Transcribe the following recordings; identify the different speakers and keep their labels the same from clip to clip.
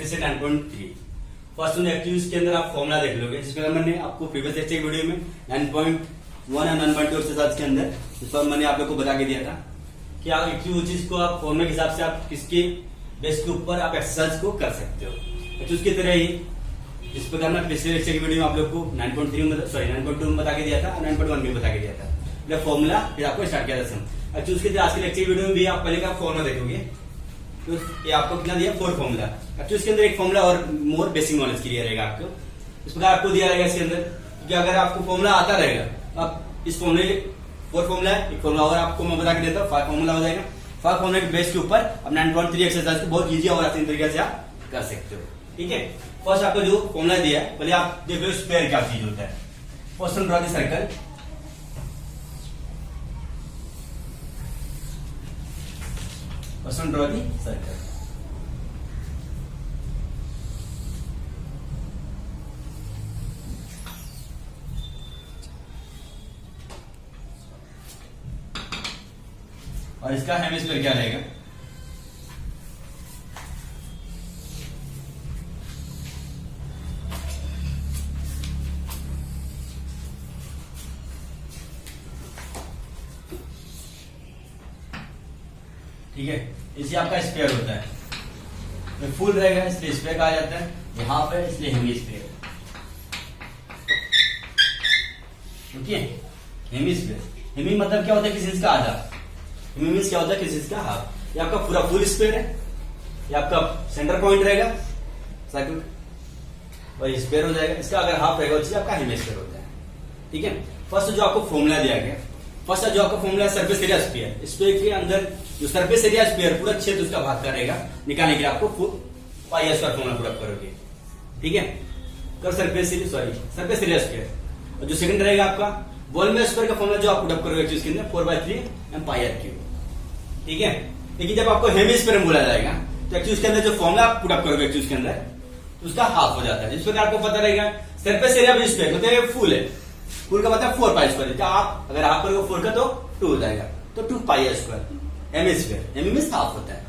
Speaker 1: Practice 9.3 first active के अंदर आप फॉर्मुला देख लोगे, जिसमें मैंने आपको प्रीवियस लेक्चर वीडियो में 9.1 और 9.2 एक्सरसाइज के अंदर इस पर मैंने आप लोग को बता के दिया था कि आप एक्टिव चीज को आप फॉर्मुला के हिसाब से आप किसके बेस के ऊपर आप एक्सरसाइज को कर सकते हो। एक्टिव की तरह ही जिस प्रकार मैं पिछले लेक्चर की वीडियो में आप लोग को 9.2 में बता के दिया था और 9.1 में बता के दिया था फॉर्मुला, फिर आपको स्टार्ट किया था। एक्चुअली उसके आज के लेक्चर वीडियो में भी आप पहले का फॉर्मुला देखोगे तो ये आपको कितना दिया 4 फॉर्मुला। एक्चुअली इसके अंदर एक फॉर्मुला और मोर बेसिक नॉलेज के लिए रहेगा आपको, इस प्रकार आपको दिया रहेगा इसके अंदर, क्योंकि अगर आपको फॉर्मुला आता रहेगा आप इस फॉर्मुले 4 फॉर्मुला है, एक फॉर्मुला और आपको मैं बता के देता हूँ 5 फॉर्मुला हो जाएगा। 5 फॉर्मुला के बेस के ऊपर आप 9.3 एक्सरसाइज को बहुत इजी और आसान तरीके से आप कर सकते हो। ठीक है, फर्स्ट आपको जो फॉर्मुला दिया है पहले आप देख लो स्क्वायर क्या चीज होता है। First draw the circle, draw the circle. और इसका हेमिस्फीयर क्या रहेगा? ठीक है, इसे आपका स्फीयर होता है, तो फुल रहेगा इसलिए स्फीयर कहा जाता है, ये हाफ है इसलिए हेमिस्फीयर। ओके, हेमिस्फीयर, हेमी मतलब क्या होता है? किसी चीज का आधा। हेमी मीन्स क्या होता है? किसी चीज का हाफ। ये आपका पूरा फुल स्फीयर है, ये आपका सेंटर पॉइंट रहेगा सर्कल और ये स्फीयर हो जाएगा। इसका अगर हाफ रहेगा तो आपका हेमिस्फीयर होता है। ठीक है, फर्स्ट जो आपको फॉर्मूला दिया गया, फर्स्ट जो आपका formula surface area sphere, sphere के अंदर जो सरफेस एरिया स्फीयर पूरा क्षेत्र उसका भाग करेगा, निकालने के लिए आपको पाई स्क्वायर फॉर्मूला पूरा करोगे। ठीक है, तो सरफेस एरिया स्फीयर। और जो सेकंड रहेगा आपका वॉल्यूम स्क्वायर का फॉर्मूला जो आप पुट अप करोगे इसके अंदर 4/3 एम पाई आर क्यूब। ठीक है, लेकिन जब आपको हेमिस्फीयर में बोला जाएगा तो एक्चुअली उसके अंदर जो फॉर्मूला आप पुट अप करोगे एक्चुअली उसके अंदर तो उसका हाफ हो जाता है। जिस प्रकार आपको पता रहेगा सरफेस एरिया ऑफ स्फीयर मतलब फुल है, फुल का मतलब 4 पाई स्क्वायर, आप अगर हाफ करोगे 4 का तो 2 हो जाएगा, तो 2 pi square hemisphere. Hemi means half होता है।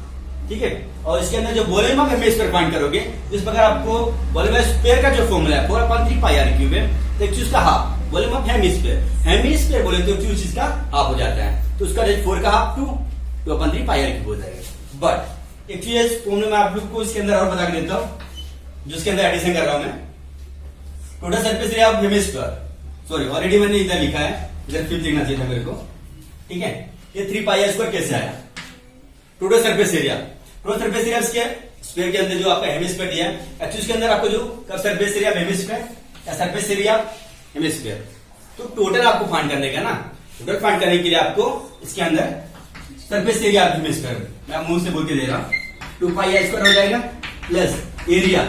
Speaker 1: ठीक है, और इसके अंदर जो वॉल्यूम ऑफ हेमिस्फीयर फाइंड करोगे जिस प्रकार आपको वॉल्यूम ऑफ स्फीयर का जो फॉर्मूला है 4/3 पाई आर क्यूब है, तो एक्चुअली उसका हाफ वॉल्यूम ऑफ हेमिस्फीयर बोले तो एक्चुअली इसका हाफ हो जाता है, तो उसका 4 का हाफ 2/3 पाई आर क्यूब हो जाएगा। बट एक्चुअली इस फॉर्मूले में आप लोग को इसके अंदर और बता के देता हूं, जिसके अंदर एडिशन कर रहा हूं मैं total surface area of hemisphere. Sorry, already मैंने इधर लिखा है, इधर फिर लिखना चाहिए था मेरे को। ठीक है, ये 3 पाई स्क्वायर कैसे आया? टोटल सरफेस एरिया, स्फीयर के अंदर जो आपका हेमिस्फीयर दिया है, एक्चुअली इसके अंदर आपको जो सरफेस एरिया हेमिस्फीयर या सरफेस एरिया हेमिस्फीयर, तो टोटल आपको फाइंड करने का ना, टोटल फाइंड करने के लिए आपको इसके अंदर सरफेस एरिया ऑफ हेमिस्फीयर मैं मुंह से बोल के दे रहा हूं 2 पाई स्क्वायर हो जाएगा प्लस एरिया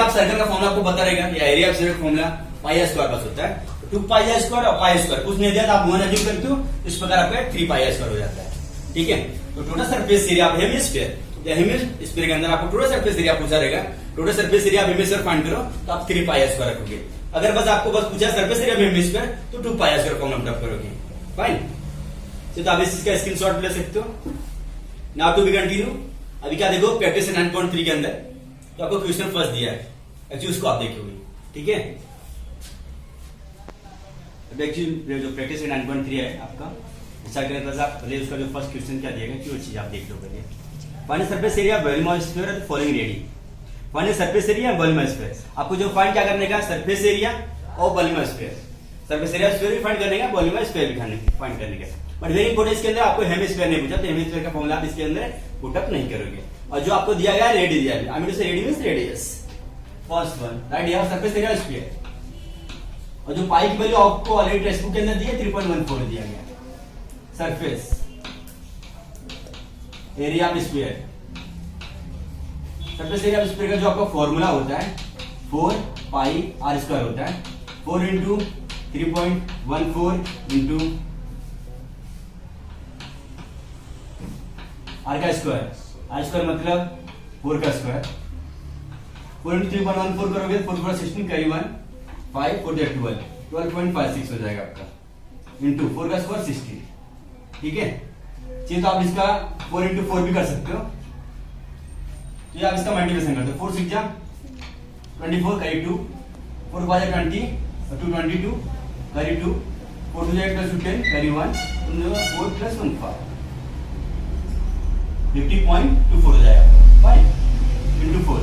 Speaker 1: ऑफ सर्कल का फॉर्मूला आपको पता रहेगा, या area of circle formula pi square बस होता है। 2 पाई स्क्वायर और पाई स्क्वायर कुछ नहीं दिया तो आप 1 एडिट करते हो, इस प्रकार आपका 3 पाई स्क्वायर हो जाता है। ठीक है, तो total surface area of hemisphere hemisphere के अंदर आपको टोटल सरफेस एरिया पूछा रहेगा, total surface area of hemisphere find करो तो आप 3 पाई स्क्वायर रखोगे। अगर बस आपको बस पूछा सरफेस एरिया ऑफ हेमिस्फीयर तो 2 pi square formula put up करोगे। फाइन, तो आप इसका स्क्रीनशॉट ले सकते हो। Now to be continue. अभी क्या देखो प्रैक्टिस 9.3 के अंदर तो आपको क्वेश्चन फर्स्ट दिया है, एक्चुअली उसको आप देखोगे। ठीक है, एक्चुअली जो प्रैक्टिस 9.3 है आपका ऐसा करने आप पहले उसका जो फर्स्ट क्वेश्चन क्या दिया गया क्यों चीज आप देख लो पहले। Find surface area volume of sphere at the following ready. Find surface area volume of sphere, आपको जो फाइंड क्या करने का सरफेस एरिया और volume of sphere, surface area sphere भी फाइंड करने का, वॉल्यूम ऑफ स्फीयर भी फाइंड करने का। बट वेरी इंपोर्टेंट इसके अंदर आपको हेमिस्फीयर नहीं पूछा, तो हेमिस्फीयर का फॉर्मूला आप इसके अंदर पुट अप नहीं करोगे। और जो आपको दिया गया रेडी दिया है, I mean ready means radius, first one right, यहां सरफेस एरिया स्फीयर, और जो पाई की वैल्यू आपको ऑलरेडी टेक्स्ट बुक के अंदर दी है 3.14 दिया गया। Surface area of sphere, surface area of sphere का जो आपका फॉर्मूला होता है 4 पाई आर स्क्वायर होता है, 4 इंटू 3.14 इंटू आर का स्क्वायर, आर स्क्वायर मतलब 4 का स्क्वायर, 4 इंटू 3.14 करोगे 4 4 16 करीब 5 4 12 12.56 हो जाएगा आपका, इंटू 4 का स्क्वायर 60। ठीक है, चाहिए तो आप इसका 4 इंटू 4 भी कर सकते हो, तो ये आप इसका मल्टीप्लिकेशन करते हो, 4 6 जा 24 करी 2, 4 5 20 और 2 22 करी 2, 4 2 8 + 10 करी 1, 4 + 1 5 50.24 हो जाएगा, फाइन, इंटू 4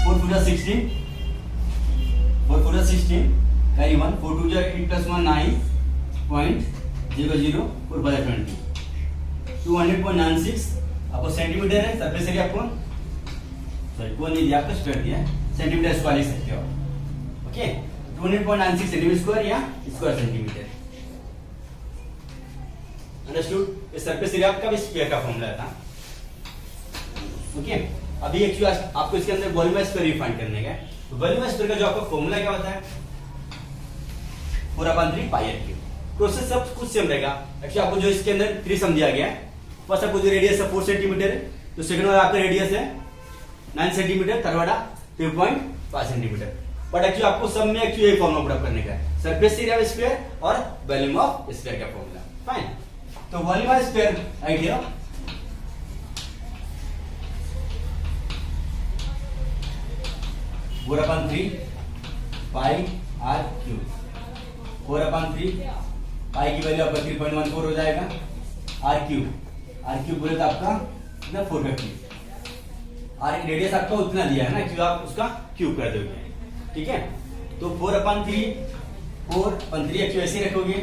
Speaker 1: 4 2 16 4 4 16 करी 1, 4 2 8 + 1 9.00 4 5 20 200.96 आपको सेंटीमीटर है, सरफेस एरिया आपको सॉरी को नहीं दिया, आपको स्क्वायर दिया, सेंटीमीटर स्क्वायर लिख सकते हो, ओके 200.96 सेंटीमीटर स्क्वायर या स्क्वायर सेंटीमीटर, अंडरस्टूड। इस सरफेस एरिया का भी स्क्वायर का फॉर्मूला था, ओके। अभी एक्चुअली आपको इसके अंदर वॉल्यूम स्क्वायर फाइंड करने का है, तो वॉल्यूम स्क्वायर का जो आपका फॉर्मूला क्या होता है 4/3 पाई r क्यूब। प्रोसेस सब कुछ सेम रहेगा, एक्चुअली आपको जो इसके अंदर 3 सम दिया गया है, फर्स्ट आपको जो रेडियस है 4 सेंटीमीटर है, तो सेकंड वाला आपका रेडियस है 9 सेंटीमीटर, थर्ड वाला 3.5 सेंटीमीटर, बट एक्चुअली आपको सब में एक्चुअली ये फॉर्मूला पुट करने का है, सरफेस एरिया स्क्वायर और वॉल्यूम ऑफ स्फीयर का फॉर्मूला, फाइन। तो volume of sphere idea 4/3 pi r cube, 4/3 पाई की वैल्यू आपका 3.14 हो जाएगा, r क्यूब बोले तो आपका कितना 4 का क्यूब, r रेडियस आपका उतना दिया है ना, क्यों आप उसका क्यूब कर दोगे, ठीक है। तो 4/3 एक्चुअली ऐसे रखोगे,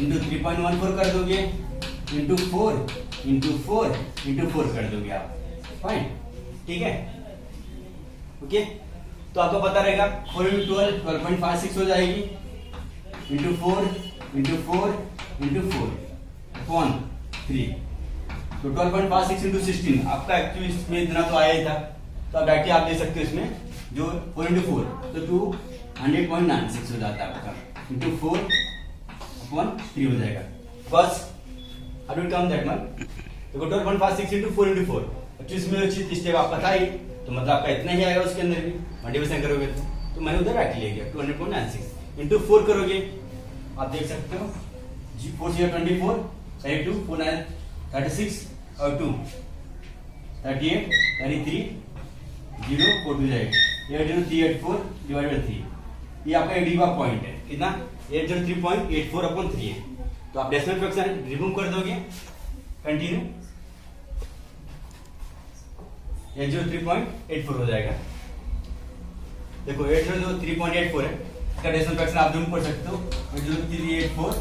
Speaker 1: इंटू 3.14 कर दोगे, इंटू 4 कर दोगे आप, फाइन, ठीक है, ओके। तो आपको पता रहेगा 4 × 12 12.56 हो जाएगी, इंटू 4 अपॉन 3, तो 12.56 इंटू 16 आपका एक्चुअली इसमें इतना तो आया ही था, तो आप डायरेक्टली आप ले सकते हो इसमें जो 4 × 4 तो 200.96 हो जाता है आपका, इंटू 4 अपॉन 3 हो जाएगा, बस how do you come that one? देखो 12.56 इंटू 4 × 4 एक्चुअली इसमें स्टेप आपका था ही, तो मतलब आपका इतना ही आएगा, उसके अंदर भी मल्टीप्लिकेशन करोगे तो मैंने उधर रख ले गया 200.96 इंटू 4 करोगे, आप देख सकते हो 4 0 24 करी 2 4 9 36 और 2 38 करी 3 0 4 2 जाएगा 80384 डिवाइडेड बाय 3, ये आपका एडी का पॉइंट है, कितना 803.84 अपॉन 3 है, तो आप डेसिमल फ्रैक्शन रिमूव कर दोगे, कंटिन्यू 803.84 हो जाएगा, देखो 803.84 है, इसका डेसिमल फ्रैक्शन आप रिमूव कर सकते हो, 80384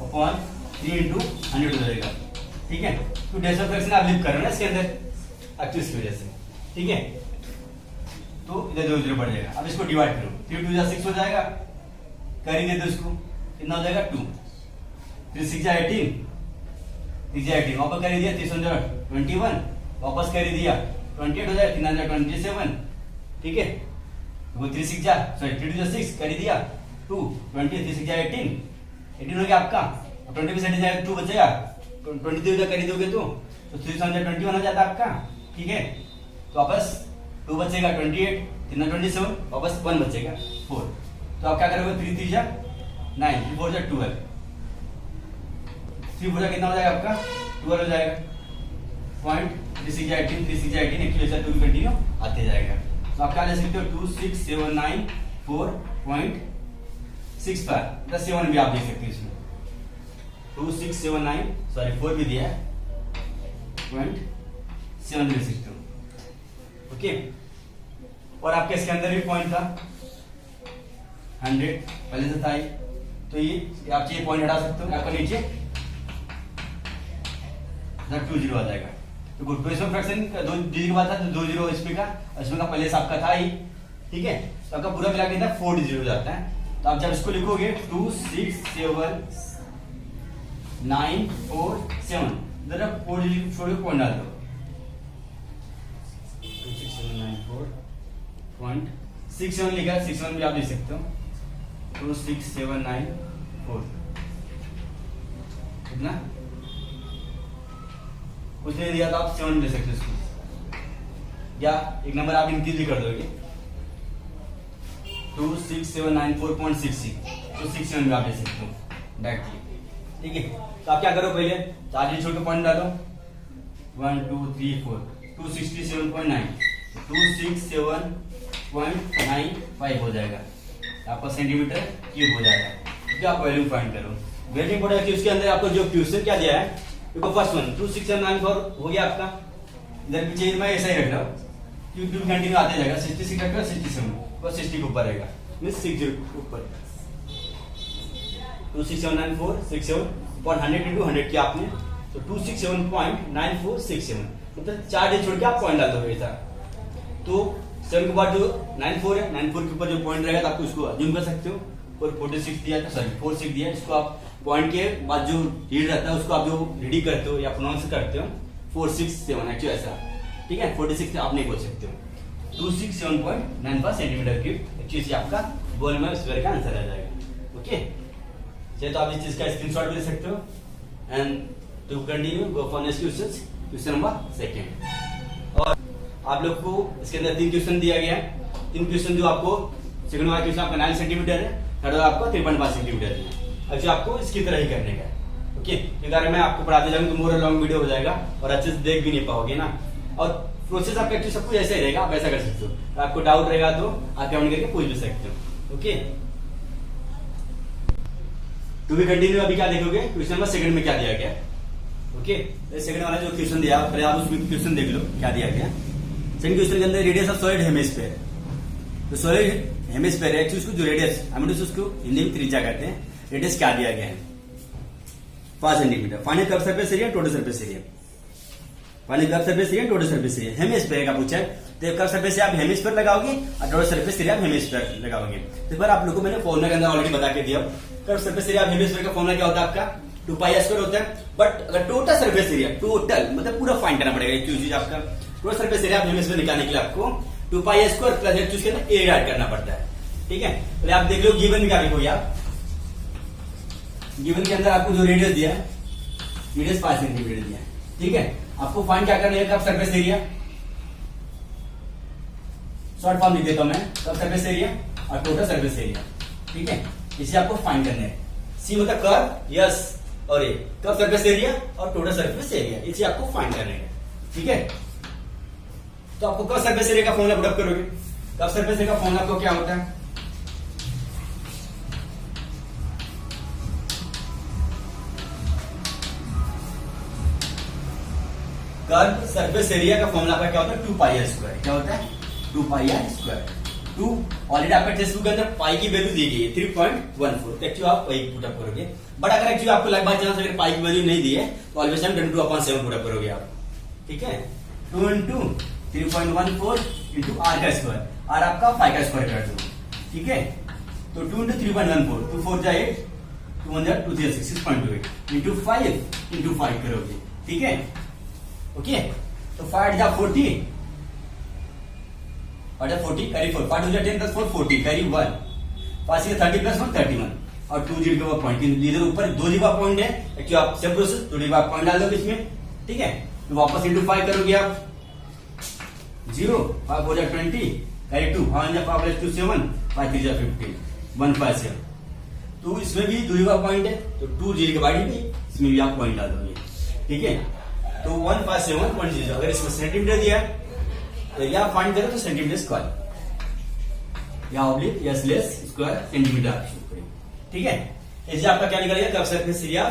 Speaker 1: अपॉन 3 इंटू 100 हो जाएगा, ठीक है। तो डेसिमल फ्रैक्शन आप लिख कर रहे हो ना इसके अंदर एक्चुअली इसकी वजह से, ठीक है, तो इधर 0 0 बढ़ जाएगा। अब इसको डिवाइड करो, 3 2 6 हो जाएगा, कर ही दे दो इसको, कितना हो जाएगा 2 3 6 18 वापस कर दिया 3 21 वापस कर दिया 28 हो जाएगा 3 27, ठीक है, वो 3 6 3 2 6 कर दिया 2 20 3 6 18 हो गया आपका, 20 में से 2 बचेगा, 23 कर दोगे तो 321 हो जाता आपका, ठीक है। तो वापस 2 बचेगा 28 3 27 वापस 1 बचेगा 4, तो आप क्या करोगे 3 3 9 3 4 12 3 4 कितना हो जाएगा आपका 12 हो जाएगा, पॉइंट 3 6 18 3 6 18 एक्चुअली ऐसा 2 कंटिन्यू आते जाएगा, तो आप क्या ले सकते हो 2679.4.65 प्लस 7 भी आप देख सकते हो इसमें 2679 सॉरी 4 भी दिया है 0.7 ले सकते हो, ओके। और आपके इसके अंदर भी पॉइंट था 100 पहले से था ही, तो ये आप ये पॉइंट हटा सकते हो, आपका नीचे 20 आ जाएगा, तो डेसिमल फ्रैक्शन का 2 डिजिट के बाद था तो 20 इसमें का पहले से आपका था ही, ठीक है, तो आपका पूरा मिला के 4 डिजिट हो जाता है, तो आप जब इसको लिखोगे 26794 जरा 4 डिजिट छोड़ के पॉइंट डाल दो 26794.67 लिखा है, 61 भी आप लिख सकते हो 26794 कितना कुछ नहीं दिया तो आप 7 ले सकते हो इसको, या एक नंबर आप इंक्रीज भी कर दोगे 26794.66 तो 67 भी आप ले सकते हो डायरेक्टली, ठीक है। तो आप क्या करो पहले 4 छोड़ के पॉइंट डालो 1 2 3 4 267.9 267.95 हो जाएगा, आपका सेंटीमीटर क्यूब हो जाएगा। ठीक है, आप वैल्यू फाइंड करो। वेरी इंपॉर्टेंट है कि उसके अंदर आपको जो क्वेश्चन क्या दिया है, देखो फर्स्ट वन 26794 हो गया आपका। इधर पीछे मैं ऐसा ही रख रहा हूँ, क्यूब कंटिन्यू आते जाएगा, 66 रख रहा 67 बस 60 के ऊपर रहेगा, मीन 60 ऊपर 26794 67.100 into 100 किया आपने, तो 267.9467 मतलब 4 डिजिट छोड़ के आप पॉइंट डाल दोगे ऐसा। तो 7 के बाद जो 94 है, 94 के ऊपर जो पॉइंट रहेगा तो आप उसको अज्यूम कर सकते हो। और 46 दिया है, सॉरी 46 दिया है, इसको आप पॉइंट के बाद जो रीड रहता है उसको आप जो रीडिंग करते हो या प्रोनाउंस करते हो 467 एक्चुअली ऐसा। ठीक है, 46 आप नहीं बोल सकते हो। 267.95 सेंटीमीटर क्यूब एक्चुअली आपका वॉल्यूम ऑफ स्फीयर का आंसर आ जाएगा। ओके, चलिए तो आप इस चीज का स्क्रीनशॉट भी ले सकते हो। And to continue go for next question, question number 2। और आप लोग को इसके अंदर 3 क्वेश्चन दिया गया है। 3 क्वेश्चन जो आपको सेकंड वाला क्वेश्चन आपका 9 सेंटीमीटर है, थर्ड वाला आपका 3.5 सेंटीमीटर है। अच्छा, आपको इसकी तरह ही करने का है। ओके, अगर मैं आपको पढ़ाते जाऊंगा तो मोर लॉन्ग वीडियो हो जाएगा और अच्छे से देख भी नहीं पाओगे ना। और प्रोसेस आपका एक्चुअली सब कुछ ऐसा ही रहेगा, आप ऐसा कर सकते हो। आपको डाउट रहेगा तो आप कमेंट करके पूछ भी सकते हो। Okay, to be continue. अभी क्या देखोगे, क्वेश्चन नंबर 2 में क्या दिया गया। ओके, सेकंड वाला जो क्वेश्चन दिया पहले आप उसमें क्वेश्चन देख लो क्या दिया गया। सेकंड क्वेश्चन के अंदर रेडियस ऑफ सॉलिड हेमिस्फीयर, तो सॉलिड हेमिस्फीयर है एक्चुअली उसको जो रेडियस हम उसको हिंदी में त्रिज्या कहते हैं, रेडियस क्या दिया गया है 5 centimetre. Find curve surface area, total surface area. Find curve surface area, total surface area. Hemisphere का पूछा है, तो कर्व सरफेस से आप हेमिस्फीयर लगाओगे और टोटल सरफेस एरिया आप हेमिस्फीयर लगाओगे। तो बार आप लोगों को मैंने फॉर्मूला के अंदर ऑलरेडी बता के दिया। कर्व सरफेस एरिया हेमिस्फीयर का फॉर्मूला क्या होता है आपका 2πr² होता है। बट अगर टोटल सरफेस एरिया, टोटल मतलब पूरा फाइंड करना पड़ेगा चीज आपका। टोटल सरफेस एरिया हेमिस्फीयर निकालने के लिए आपको 2πr² प्लस चूज के अंदर एरिया ऐड करना पड़ता है। ठीक है, पहले आप देख लो गिवन क्या देखोगे आप। गिवन के अंदर आपको जो रेडियस दिया है, रेडियस 5 सेंटीमीटर दिया है। ठीक है, आपको फाइंड क्या करना है curve surface area. Short form लिख देता हूं मैं, कर्व सरफेस एरिया और टोटल सरफेस एरिया। ठीक है, इसे आपको फाइंड करना है। सी मतलब कर्व, यस, और ए कर्व सरफेस एरिया और टोटल सरफेस एरिया, इसे आपको फाइंड करना है। ठीक है, तो आपको कर्व सरफेस एरिया का फॉर्मूला पुट अप करोगे। कर्व सरफेस एरिया का फॉर्मूला आपको क्या होता है, कर्व सरफेस एरिया का फॉर्मूला आपका क्या होता है 2πr²। क्या होता है 2πr²। 2 ऑलरेडी आपका टेक्स्ट बुक के अंदर पाई की वैल्यू दी गई है 3.14, तो एक्चुअली आप वही पुट अप करोगे। बट अगर एक्चुअली आपको बाय चांस अगर पाई की वैल्यू नहीं दी है तो ऑलवेज टाइम 22/7 पुट अप करोगे आप। ठीक है, 2 into 3.14 into r², r आपका 5² कर दो। ठीक है, तो 2 into 3.14, 2 4 जा 8, 2 1 जा 2 3 6.28 into 5 into 5 करोगे। ठीक है, ओके, तो 5 जा 40 और 40 कैरी 4, 5 जा 10 + 4 40 कैरी 1, 5 से 30 + 1 31 और 2 जीरो का पॉइंट, इधर ऊपर 2 जीरो पॉइंट है एक्चुअली आप सेम प्रोसेस 2 जीरो पॉइंट डाल दोगे इसमें। ठीक है, तो वापस into 5 करोगे आप 0, 5 हो जाए 20 कैरी 2, 5 जा 5 + 2 7, 5 3 जा 15 157। तो इसमें भी 2 जीरो पॉइंट है तो 2 जीरो के बाद भी इसमें भी आप पॉइंट डाल दोगे। ठीक है, तो 157.0 अगर इसमें सेंटीमीटर दिया है तो या फाइंड करो तो सेंटीमीटर स्क्वायर या ऑब्लिक या स्लेश स्क्वायर सेंटीमीटर आप चूज करें। ठीक है, इससे आपका क्या निकलेगा curve surface area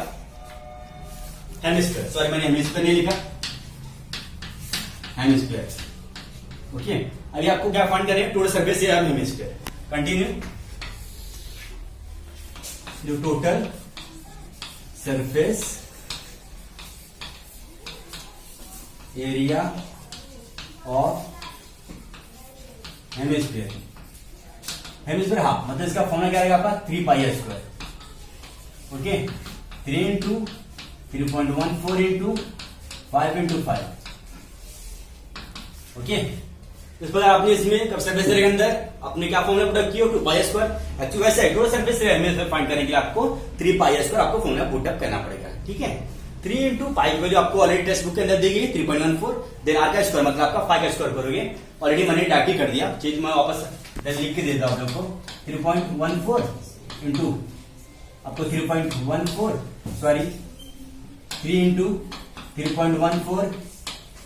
Speaker 1: hemisphere, sorry मैंने हेमिस्फीयर नहीं लिखा, हेमिस्फीयर। ओके, अभी आपको क्या फाइंड करेंगे total surface area hemisphere. Continue, जो total surface area of hemisphere, hemisphere half मतलब इसका फॉर्मूला क्या रहेगा आपका 3πr²। Okay, 3 into 3.14 into 5 into 5। Okay, इस पर आपने इसमें कर्व सरफेस एरिया के अंदर आपने क्या फॉर्मूला पुट अप किया 2πr²। एक्चुअली वैसे है total surface area hemisphere find करने के लिए आपको 3πr² आपको फॉर्मूला पुट अप करना पड़ेगा। ठीक है, 3 into पाई की वैल्यू आपको ऑलरेडी टेक्स्ट बुक के अंदर दी गई 3.14, देन आर का स्क्वायर मतलब आपका 5 का स्क्वायर करोगे। ऑलरेडी मैंने टाइप ही कर दिया, चीज मैं वापस लिख के देता हूं आप लोग को। 3.14 into आपको 3.14 सॉरी 3 into 3.14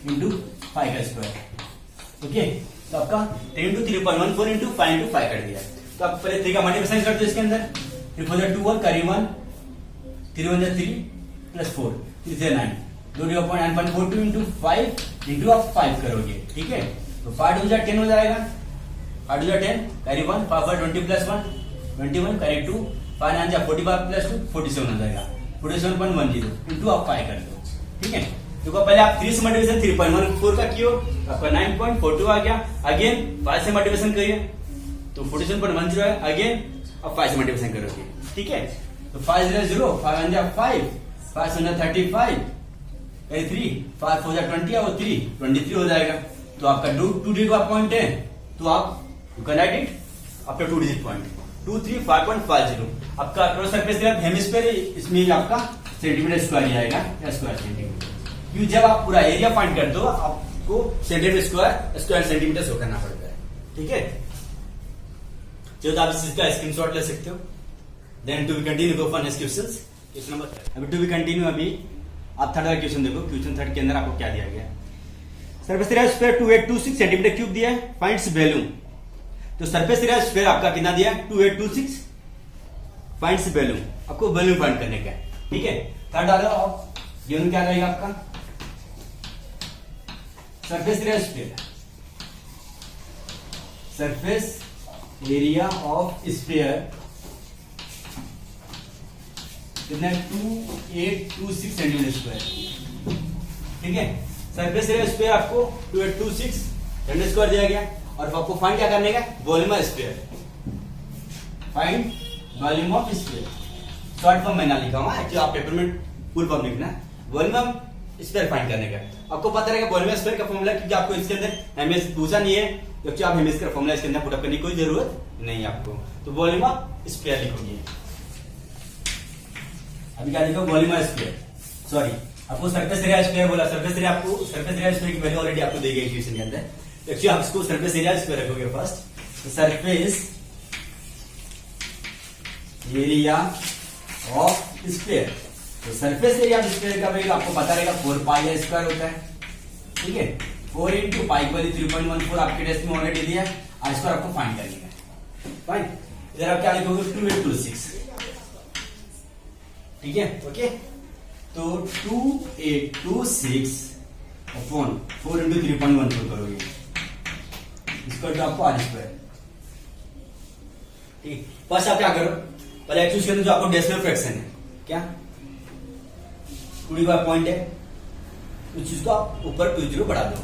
Speaker 1: into 5 का स्क्वायर। ओके, तो आपका 3 into 3.14 into 5 into 5 कर दिया। तो आप पहले 3 का मल्टीप्लिकेशन कर दो इसके अंदर, 3 4 2 1 करी 1, 3 1 3 प्लस 4 3 से 9, 2.942 into 5 into आप 5 करोगे। ठीक है, तो 5 2 10 हो जाएगा, 5 2 10 करी 1, 5 5 20 प्लस 1 21 करी 2, 5 9 45 प्लस 2 47 हो जाएगा, 47.10 into आप 5 कर दो। ठीक है, देखो पहले आप 3 से मल्टीप्लिकेशन 3.14 का किया, आपका 9.42 आ गया। अगेन 5 से मल्टीप्लिकेशन करिए तो 47.10 है। अगेन अब 5 से मल्टीप्लिकेशन करोगे। ठीक है, तो 5 0 0 5 1 5 5 1 35 3 5 4 20 और 3 23 हो जाएगा। तो आपका 2 डिजिट का पॉइंट है, तो आप you can write it after 2 digit point 235.50। आपका क्रॉस सरफेस एरिया हेमिस्फीयर, इसमें आपका सेंटीमीटर स्क्वायर आएगा या स्क्वायर सेंटीमीटर, क्योंकि जब आप पूरा एरिया फाइंड करते हो आपको सेंटीमीटर स्क्वायर सेंटीमीटर शो करना पड़ता है। ठीक है, चलो तो आप इस चीज का स्क्रीनशॉट ले सकते हो। Then to be continue go for next questions. Question number अभी टू बी कंटिन्यू, अभी आप थर्ड वाला क्वेश्चन देखो। क्वेश्चन थर्ड के अंदर आपको क्या दिया गया है, surface area square 2826 centimetre cube दिया है, फाइंड्स वैल्यू। तो सरफेस एरिया स्क्वायर आपका कितना दिया है 2826, फाइंड्स वैल्यू, आपको वैल्यू फाइंड करने का है। ठीक है, थर्ड डालो आप, गिवन क्या रहेगा आपका surface area square, surface area of sphere कितना 2826 सेंटीमीटर स्क्वायर। ठीक है, सरफेस एरिया स्क्वायर आपको 2826 सेंटीमीटर स्क्वायर दिया गया, और आपको फाइंड क्या करने का, volume of sphere, find volume of sphere. Short form मैंने लिखा हुआ है, आप पेपर में फुल फॉर्म लिखना है, वॉल्यूम ऑफ स्फीयर फाइंड करने का। आपको पता रहेगा वॉल्यूम ऑफ स्फीयर का फॉर्मूला, क्योंकि आपको इसके अंदर एमएस पूछा नहीं है, क्योंकि आप एमएस का फॉर्मूला इसके अंदर पुट अप करने की कोई जरूरत नहीं है आपको। तो वॉल्यूम ऑफ स्फीयर लिखोगे। अभी क्या लिखो, वॉल्यूम ऑफ स्फीयर, सॉरी आपको सरफेस एरिया स्क्वायर बोला, सरफेस एरिया आपको सरफेस एरिया स्क्वायर की वैल्यू ऑलरेडी आपको दी गई क्वेश्चन के अंदर। एक्चुअली आप इसको सरफेस एरिया स्क्वायर रखोगे first, surface area of sphere. तो सरफेस एरिया ऑफ स्फीयर का वैल्यू आपको पता रहेगा 4 पाई स्क्वायर होता है। ठीक है, 4 into पाई वाली 3.14 आपके टेस्ट में ऑलरेडी दिया है, और स्क्वायर आपको फाइंड करने का है। फाइन, इधर आप क्या लिखोगे 2826। ठीक है, ओके, तो 2826 अपॉन 4 into 3.14 करोगे, इसका तो आपको आर स्क्वायर। ठीक, फर्स्ट आप क्या करो, पहले एक्चुअली के अंदर जो आपको डेसिमल फ्रैक्शन है, क्या 2 का पॉइंट है, उस चीज को आप ऊपर 20 बढ़ा दो,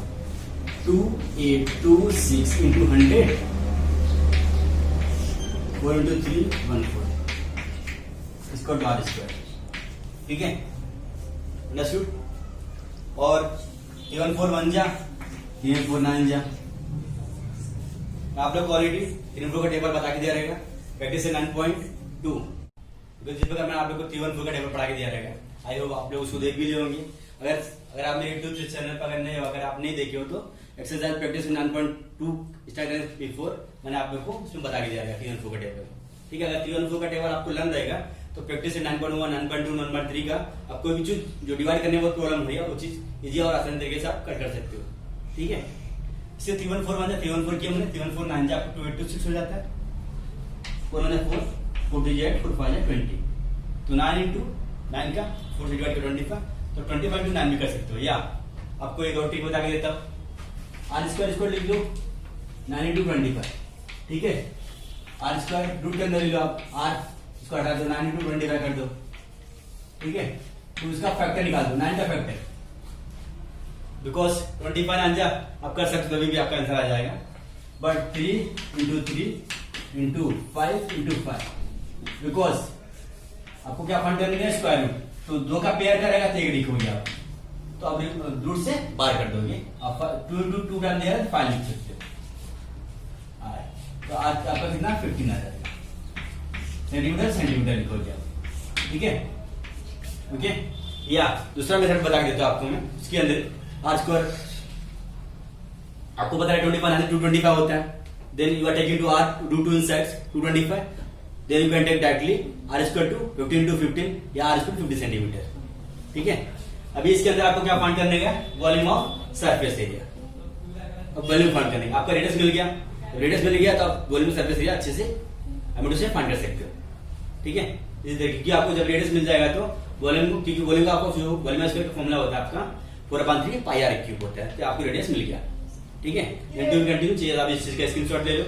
Speaker 1: 2826 into 100 4 into 314, इसको आर स्क्वायर। ठीक है, अंडरस्टूड। और 314 1 जा, 314 9 जा, आप लोग ऑलरेडी 314 का टेबल बता के दिया रहेगा, प्रैक्टिस है 9.2, जिस प्रकार मैंने आप लोग को 314 का टेबल पढ़ा के दिया रहेगा। आई होप आप लोग उसको देख भी लिए होंगे। अगर आप मेरे यूट्यूब चैनल पर अगर आप नहीं देखे हो तो एक्सरसाइज प्रैक्टिस 9.2 स्टार्ट बिफोर मैंने आप लोग को उसमें बता के दिया रहेगा 314 का टेबल। ठीक है, अगर 314 का टेबल आपको लर्न रहेगा तो प्रैक्टिस 9.1 9.2 9.3 का आपको भी जो डिवाइड करने में बहुत प्रॉब्लम हो रही है वो चीज इजी और आसान तरीके से आप कर सकते हो। ठीक है, इससे 314 वन 314 किया मैंने 314 9 आपको 2826 हो जाता है, 4 1 4 4 3 8 4 5 20, तो 9 into 9 का 4 से डिवाइड कर 25, तो 25 into 9 भी कर सकते हो। या आपको एक और ट्रिक बता के देता हूं, आर स्क्वायर इसको लिख लो 9 into 25। ठीक है, आर स्क्वायर रूट के अंदर ले लो आप, आर इसको हटा दो, 9 into 25 कर दो। ठीक है, तो इसका फैक्टर निकाल दो, 9 का फैक्टर, बिकॉज 25 आंसर आप कर सकते हो, अभी भी आपका आंसर आ जाएगा, but 3 into 3 into 5 into 5, because आपको क्या फाइंड करने का स्क्वायर रूट, तो 2 का पेयर करेगा तो एक लिखोगे आप, तो आप रूट से बाहर कर दोगे, आप 2 into 2 का अंदर 5 लिख सकते हो। तो आज आपका कितना 15 आ जाएगा, सेंटीमीटर लिखोगे आप। ठीक है, ओके। या दूसरा मेथड बता देता हूं आपको मैं, इसके अंदर आर स्क्वायर आपको पता है 25 225 होता है, then you are taking to R to do 2 insides 225, then you can take directly R square to 15 into 15 या आर स्क्वायर 50 सेंटीमीटर। ठीक है, अभी इसके अंदर आपको क्या फाइंड करने का, वॉल्यूम ऑफ सरफेस एरिया। अब वॉल्यूम फाइंड करने आपका रेडियस मिल गया, रेडियस मिल गया तो आप वॉल्यूम सरफेस एरिया अच्छे से एमोडो से फाइंड कर सकते हो। ठीक है, इस देखिए कि आपको जब रेडियस मिल जाएगा तो वॉल्यूम, क्योंकि वॉल्यूम का आपको जो वॉल्यूम स्क्वायर का फॉर्मूला होता है आपका 4/3 पाई आर क्यूब होता है, तो आपको रेडियस मिल गया। ठीक है, कंटिन्यू चाहिए आप इस चीज का स्क्रीनशॉट ले लो।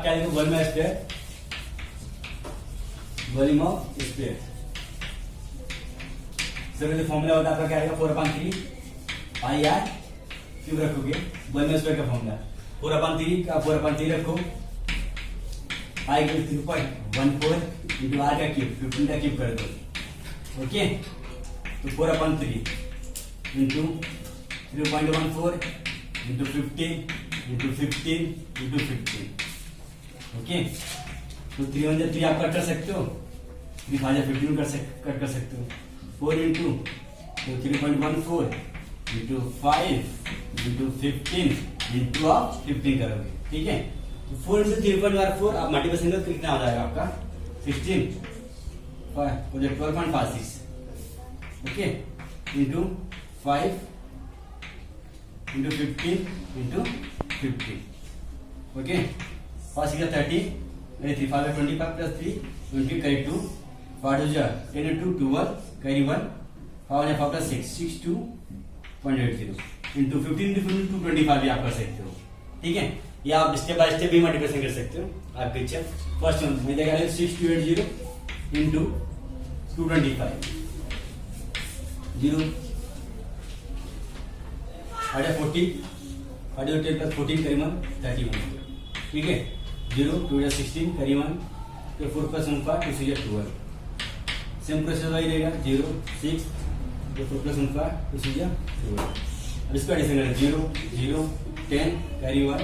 Speaker 1: क्या देखो volume square, volume of square sir formula होता है आपका क्या आएगा 4/3 पाई आर क्यूब रखोगे, वॉल्यूम स्क्वायर का फॉर्मूला 4/3 का 4/3 रखो, पाई का 3.14 इंटू आर का क्यूब 15 का क्यूब कर दो। ओके, तो 4/3 into 3.14 into 15 into 15 into 15। Okay, तो 3 आप कट कर सकते हो, 3,015 कट कर सकते हो। 4 इंटू तो 3.14 इंटू 5 इंटू 15 इंटू आप 15 करोगे। ठीक है, तो 4 इंटू 3.14 आप मल्टीप्लिकेशन करोगे कितना हो जाएगा आपका 16 12.56। Okay, into 5 into 15 into 15। Okay, 5 is 30 and 3 5 25 plus 3 20 carry 2 5 is 10 into 12 carry 1 5 and 5 plus 6 2.80 into 15 into 225 भी आप कर सकते हो। ठीक है, या आप स्टेप बाय स्टेप भी मल्टीप्लिकेशन कर सकते हो। आपके इच्छा फर्स्ट वन में देखा 6280 into 225 0 40 10 plus 14 carry 1 31। ठीक है, 0 2 16 carry 1 तो 4 plus 1 5 2 6 12। सेम प्रोसेस वही रहेगा 0 6 तो 4 plus 1 5 2 6 12। अब इसका एडिशन करें 0 0 10 carry 1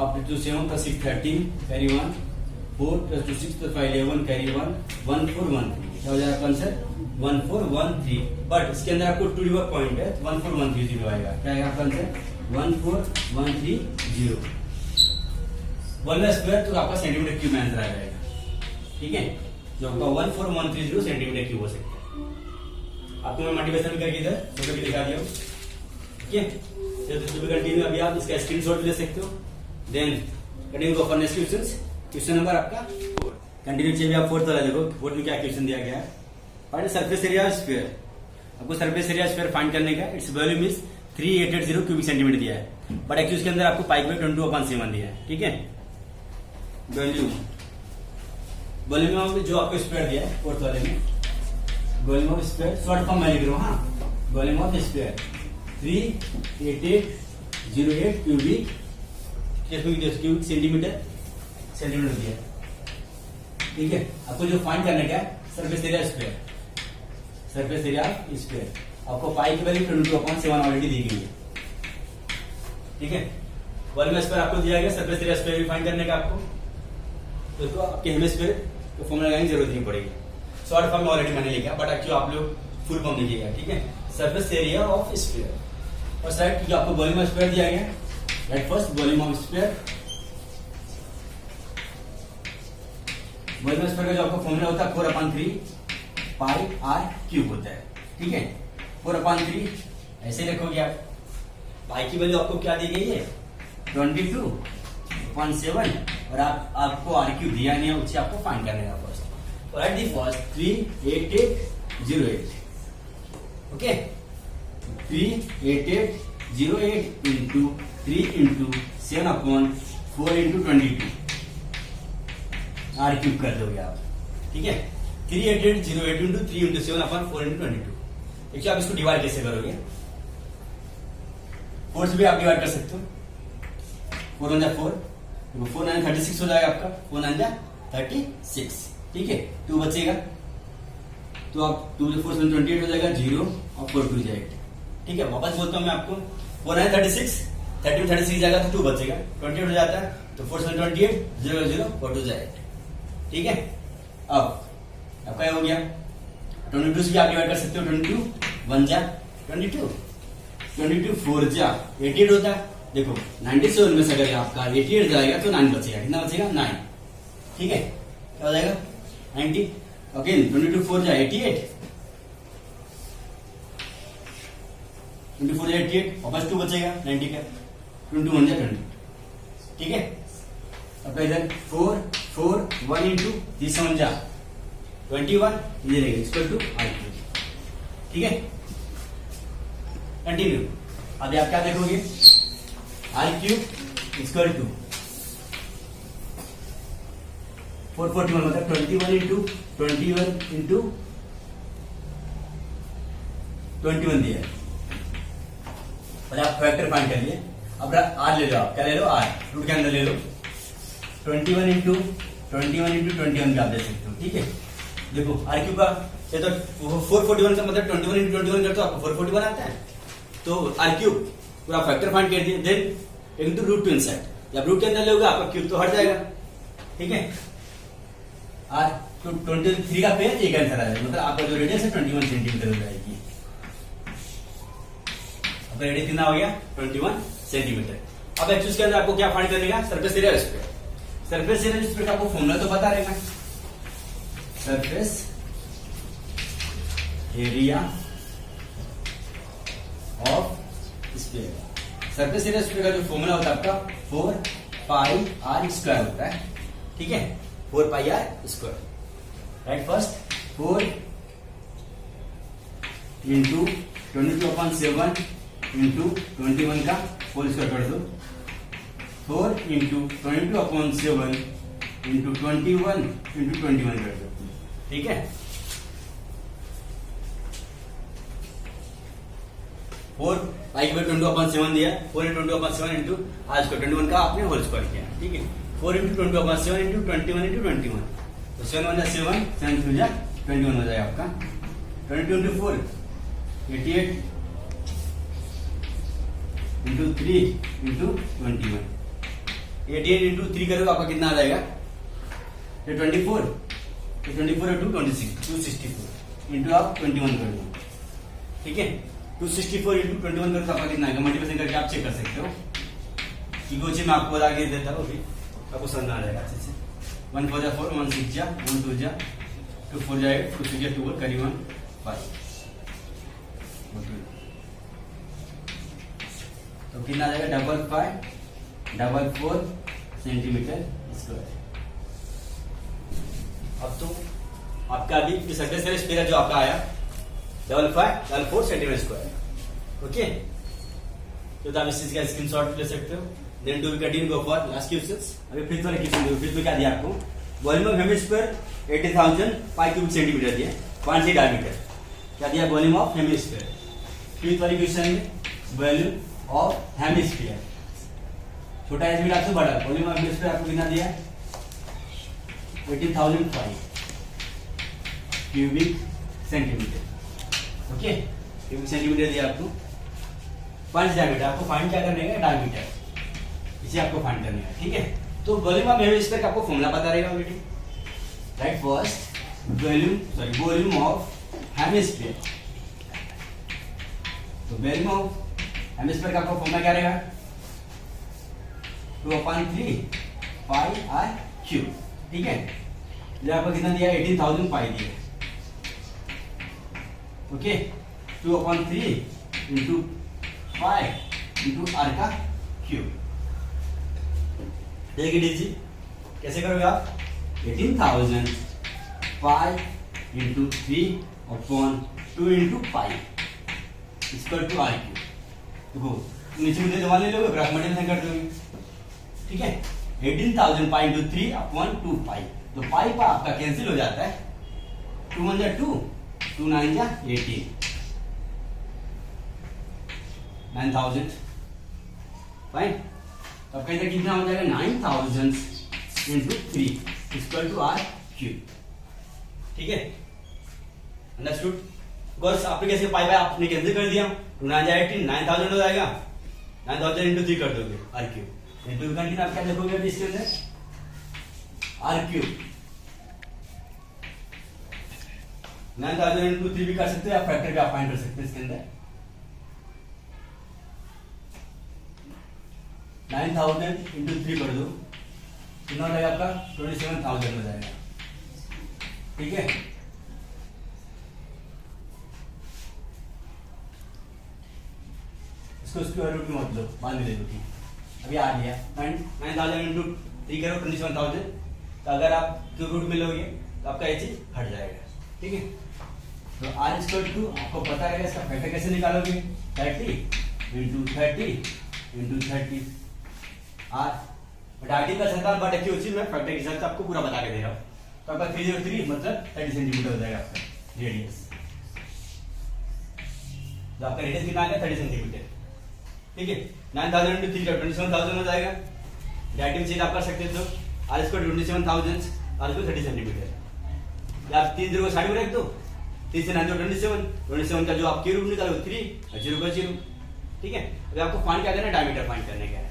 Speaker 1: आप 2 7 plus 6 13 carry 1 4 plus 2 6 plus 5 11 carry 1 1 4 1 3। क्या हो जाएगा आंसर 1413। बट इसके अंदर आपको 2 डिवाइड पॉइंट है 14130 आएगा। क्या आएगा आपका आंसर 14130। वॉल्यूम स्क्वायर तो आपका सेंटीमीटर क्यूब में आंसर आ जाएगा। ठीक है, जो आपका 14130 सेंटीमीटर क्यूब हो सकता है। आपको मैं मल्टीप्लिकेशन करके इधर फोटो भी दिखा दिया। ठीक है, तो कंटिन्यू अभी आप इसका स्क्रीनशॉट ले सकते हो। Then continue go for next questions. Question number आपका 4 कंटिन्यू चाहिए आप 4th वाला देखो 4th में क्या क्वेश्चन दिया गया है। Find surface area square. आपको सरफेस एरिया स्क्वायर फाइंड करने का its volume is 3880 cubic centimetre दिया है, बट एक्चुअली इसके अंदर आपको पाई बाई 22/7 दिया है। ठीक है, वॉल्यूम ऑफ जो आपको स्क्वायर दिया है 4th वाले में, volume of square short form में लिख रहा हूँ। हाँ, volume of square 3808 cubic centimetre दिया है। ठीक है, आपको जो फाइंड करने का है surface area square, surface area square आपको पाई की वैल्यू 22/7 ऑलरेडी दी गई है। ठीक है, वॉल्यूम स्क्वायर आपको दिया गया, सरफेस एरिया स्क्वायर भी फाइंड करने का आपको, तो आपके हेमिस्फीयर तो फॉर्मूला लगाने की जरूरत नहीं पड़ेगी। शॉर्ट फॉर्म में ऑलरेडी मैंने लिखा, बट एक्चुअली आप लोग फुल फॉर्म लिखिएगा। ठीक है, सरफेस एरिया ऑफ स्क्वायर और साइड क्योंकि आपको वॉल्यूम ऑफ स्क्वायर दिया गया। Right, first volume of square, volume square का जो आपका फॉर्मूला होता है 4/3 पाई आर क्यूब होता है। ठीक है, 4/3 ऐसे रखोगे आप। पाई की वैल्यू आपको क्या दी गई है 22/7 और आपको आर क्यूब दिया नहीं है, उससे आपको फाइंड करने का first. Write the first 38808। Okay, 38808 into 3 into 7/4 into 22 R cube कर दोगे आप। ठीक है, 38808 इंटू 3 इंटू 7/4 इंटू 22। देखिए आप इसको डिवाइड कैसे करोगे, 4 से भी आप डिवाइड कर सकते हो। 4 9 4 4 9 36 हो जाएगा आपका, 4 9 36। ठीक है, 2 बचेगा तो आप 2 4 से 28 हो जाएगा 0 और 4 2 जाएगा। ठीक है, वापस बोलता हूं मैं आपको 4 9 36 30 36 जाएगा तो 2 बचेगा, 28 हो जाता है तो 4 से 28 0 0 4 2 जाएगा। ठीक है, अब आपका हो गया 22 से आप डिवाइड कर सकते हो। 22 1 जा 22 22 4 जा 88 होता है। देखो 97 में से अगर आपका 88 जाएगा तो 9 बचेगा। कितना बचेगा 9। ठीक है, क्या हो जाएगा 90। अगेन 22 4 जा 88 ट्वेंटी फोर 88 वापस 2 बचेगा 90 का, 21 जा 20, ठीक है। अब इधर 4 4 1 इंटू 3 7 जा 21, ये रहेगा इक्वल टू R3, ठीक है। कंटिन्यू। अभी आप क्या देखोगे, R³ इक्वल टू 441 मतलब 21 इंटू 21 दिया है। आप फैक्टर फाइंड कर लिए। अब R ले लो, आप क्या ले लो, R रूट के अंदर ले लो, 21 इंटू 21 का आप दे सकते हो, ठीक है। देखो R³ का ये तो 441 का मतलब 21 इंटू 21 करते हो आपको 441 आता है। तो R³ पूरा फैक्टर फाइंड कर दिए, then into root two inside, जब रूट के अंदर लोगे आपका क्यूब तो हट जाएगा, ठीक है। R 23 का पेज एक आंसर आ जाएगा, मतलब आपका जो रेडियस है 21 सेंटीमीटर हो जाएगी। अब रेडियस कितना हो गया, 21 सेंटीमीटर। अब एक्चुअली के अंदर आपको क्या फाइंड करने का, surface area square. Surface area square का आपको फॉर्मूला तो पता रहेगा, surface area of sphere. Surface area square का जो फॉर्मूला होता है आपका 4 पाई r स्क्वायर होता है, ठीक है, 4 पाई r square, right. First 4 into 22/7 into 21 का होल स्क्वायर कर दो, 4 इंटू 22/7 इंटू 21 कर दो, ठीक है। 4 पाई के 22/7 दिया, 4 इंटू 22/7 इंटू आज को 21 का आपने होल स्क्वायर किया, ठीक है। 4 इंटू 22/7 इंटू 21 तो 7 1 7 7 2 21 हो जाएगा आपका। 22 इंटू 4 88 इंटू 3 इंटू 21, 88 इंटू 3 करोगे आपका कितना आ जाएगा, ये 24 इंटू 26 264 इंटू आप 21 कर दो, ठीक है। 264 इंटू 21 करके आपका कितना आएगा, मल्टीप्लिकेशन करके आप चेक कर सकते हो। इगोची में आपको आगे देता हूँ, फिर आपको समझ आ जाएगा अच्छे से। 1 4 जा 4 1 6 जा 1 2 जा 2 4 जा 8 2 6 जा 2 करीब 5, तो कितना आ जाएगा 55 सेंटीमीटर स्क्वायर। अब तो आपका अभी सरफेस एरिया स्क्वायर जो आपका आया 55 सेंटीमीटर स्क्वायर, ओके। तो आप इस चीज का स्क्रीनशॉट ले सकते हो। Then do we continue go for last questions. अभी फिफ्थ वाले क्वेश्चन देखो, फिफ्थ में क्या दिया आपको, volume of hemisphere 80,000 pi cubic centimetre दिया, 1 से डायमीटर क्या दिया, वॉल्यूम ऑफ हेमिस्फीयर। फिफ्थ वाले क्वेश्चन में वॉल्यूम ऑफ हेमिस्फीयर, छोटा एच मिला तो बड़ा, वॉल्यूम ऑफ हेमिस्फीयर आपको कितना दिया, 18,000 pi cubic centimetre, okay. Cubic centimetre दिया आपको, 5 डायमीटर आपको फाइंड क्या करने का, डायमीटर, इसे आपको फाइंड करने का, ठीक है। तो वॉल्यूम ऑफ हेमिस्फीयर का आपको फॉर्मूला पता रहेगा already, right. First volume of hemisphere, तो वॉल्यूम ऑफ हेमिस्फीयर का आपको फॉर्मूला क्या रहेगा, 2/3 पाई r क्यूब, ठीक है। ये आपको कितना दिया, 18,000 पाई दिया, okay. 2/3 into pi into r का क्यूब, देखिए डीजी कैसे करोगे आप, 18,000 pi into 3/2 into pi equal to r cube. देखो नीचे मुझे जमा ले लोगे, मल्टीप्लिकेशन कर दोगे, ठीक है। 18,000 पाई इंटू 3/2 पाई, तो पाई का आपका कैंसिल हो जाता है, 2 1 जा 2 2 9 जा 18, 9,000 फाइन। तो अब कहते कितना हो जाएगा, 9,000 into 3 equal to r cube, ठीक है। अंडरस्टूड। बस आपने कैसे पाई बाय आपने कैंसिल कर दिया, 2 9 जा 18, 9,000 हो जाएगा, 9,000 इंटू 3 कर दोगे r क्यूब, इंटू कंटिन्यू आप क्या देखोगे अभी इसके अंदर, r क्यूब 9,000 इंटू 3 भी कर सकते हो, या फैक्टर भी आप फाइंड कर सकते हैं इसके अंदर। 9,000 इंटू 3 कर दो, कितना हो जाएगा आपका, 27,000 हो जाएगा, ठीक है। इसको स्क्वायर रूट में मत लो, बाद में ले लो। अभी आ गया 9,000 इंटू 3 करो 27,000। तो अगर आप क्यूब रूट में लोगे तो आपका ये चीज हट जाएगा, ठीक है। तो आर इक्वल टू आपको पता रहेगा इसका फैक्टर कैसे निकालोगे, 30 इंटू 30 इंटू 30 आर। बट आरटी का सरकार बट एक्चुअली उसी में फैक्टर के हिसाब से आपको पूरा बता के दे रहा हूँ। तो आपका 303 मतलब 30 सेंटीमीटर हो जाएगा आपका रेडियस। तो आपका रेडियस कितना आ गया 30 सेंटीमीटर, ठीक है। 9,000 इंटू 3 27,000 हो जाएगा। डायरेक्टिव चीज आप कर सकते हो। आर इसको 27,000 आर इसको 30 सेंटीमीटर। आप 3 0 को साइड में रख दो, 3 से 9 27 का जो आप क्यूब रूट निकालो 3 0 का 0, ठीक है। अभी आपको फाइंड क्या करना है, डायमीटर फाइंड करने का है।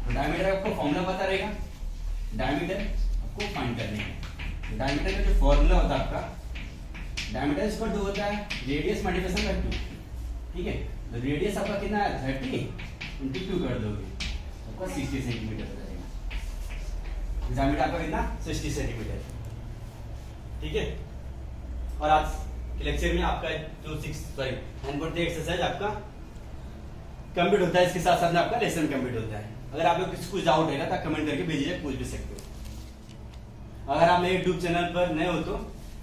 Speaker 1: तो डायमीटर आपको फॉर्मूला पता रहेगा, डायमीटर आपको फाइंड करने का। डायमीटर का जो फॉर्मूला होता है आपका, डायमीटर इसको जो होता है रेडियस मल्टीप्लिकेशन बाय 2, ठीक है। तो रेडियस आपका कितना है 30 इंटू 2 कर दोगे आपका 60 सेंटीमीटर हो जाएगा। डायमीटर आपका कितना 60 सेंटीमीटर, ठीक है। और आज के लेक्चर में आपका जो 9.3 एक्सरसाइज आपका कंप्लीट होता है। इसके साथ साथ में आपका लेसन कंप्लीट होता है। अगर आप लोग कुछ डाउट रहेगा तो कमेंट करके भेजिए, पूछ भी सकते हो। अगर आप मेरे यूट्यूब चैनल पर नए हो तो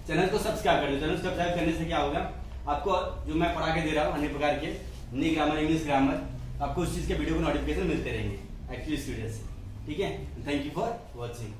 Speaker 1: चैनल को सब्सक्राइब कर दो। चैनल सब्सक्राइब करने से क्या होगा, आपको जो मैं पढ़ा के दे रहा हूँ अन्य प्रकार के नई ग्रामर, इंग्लिश ग्रामर, आपको उस चीज के वीडियो को नोटिफिकेशन मिलते रहेंगे एक्चुअली इस वीडियो से, ठीक है। Thank you for watching.